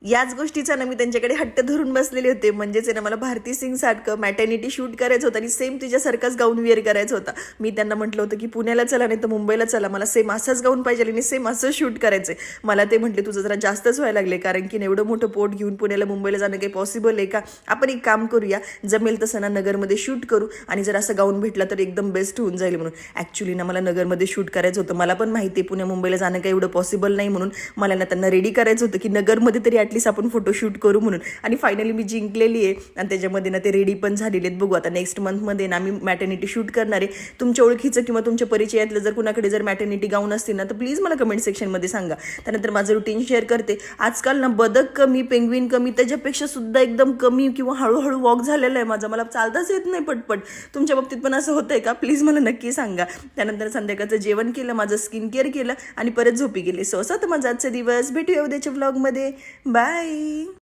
याच गोष्टीचा ना मी त्यांच्याकडे हट्ट धरून बसलेले होते. म्हणजेच आहे ना मला भारती सिंग सारखं मॅटर्निटी शूट करायचं होतं आणि सेम तिच्यासारखाच गाऊन वेअर करायचा होता. मी त्यांना म्हटलं होतं की पुण्याला चला नाही तर मुंबईला चला, मला सेम असंच गाऊन पाहिजे आणि सेम असं शूट करायचं आहे. मला ते म्हटले तुझं जरा जास्तच व्हायला लागले, कारण की एवढं मोठं पोट घेऊन पुण्याला मुंबईला जाणं काही पॉसिबल आहे का? आपण एक काम करूया, जमेल तसं ना नगरमध्ये शूट करू आणि जर असं गाऊन भेटला तर एकदम बेस्ट होऊन जाईल म्हणून. ॲक्च्युली ना मला नगरमध्ये शूट करायचं होतं. मला पण माहिती आहे पुण्या मुंबईला जाणं काही एवढं पॉसिबल नाही, म्हणून मला ना त्यांना रेडी करायचं होतं की नगरमध्ये तरी ॲटलीस्ट आपण फोटोशूट करू म्हणून. आणि फायनली मी जिंकलेली आहे आणि त्याच्यामध्ये ना ते रेडी पण झालेले आहेत. बघू आता नेक्स्ट मंथमध्ये ना मी मॅटर्निटी शूट करणार आहे. तुमच्या ओळखीचं किंवा तुमच्या परिचयातलं जर कुणाकडे जर मॅटर्निटी गाऊन असतील ना तर प्लीज मला कमेंट सेक्शनमध्ये सांगा. त्यानंतर माझं रुटीन शेअर करते. आजकाल ना बदक कमी, पेंग्विन कमी, त्याच्यापेक्षा सुद्धा एकदम कमी किंवा हळूहळू वॉक झालेलं आहे माझं. मला चालताच येत नाही पटपट. तुमच्या बाबतीत पण असं होतंय का? प्लीज मला नक्की सांगा. त्यानंतर संध्याकाळचं जेवण केलं, माझं स्किन केअर केलं आणि परत झोपी गेले. सो असं तर माझा आजचा दिवस. भेटूया उद्याच्या व्लॉगमध्ये. बाय.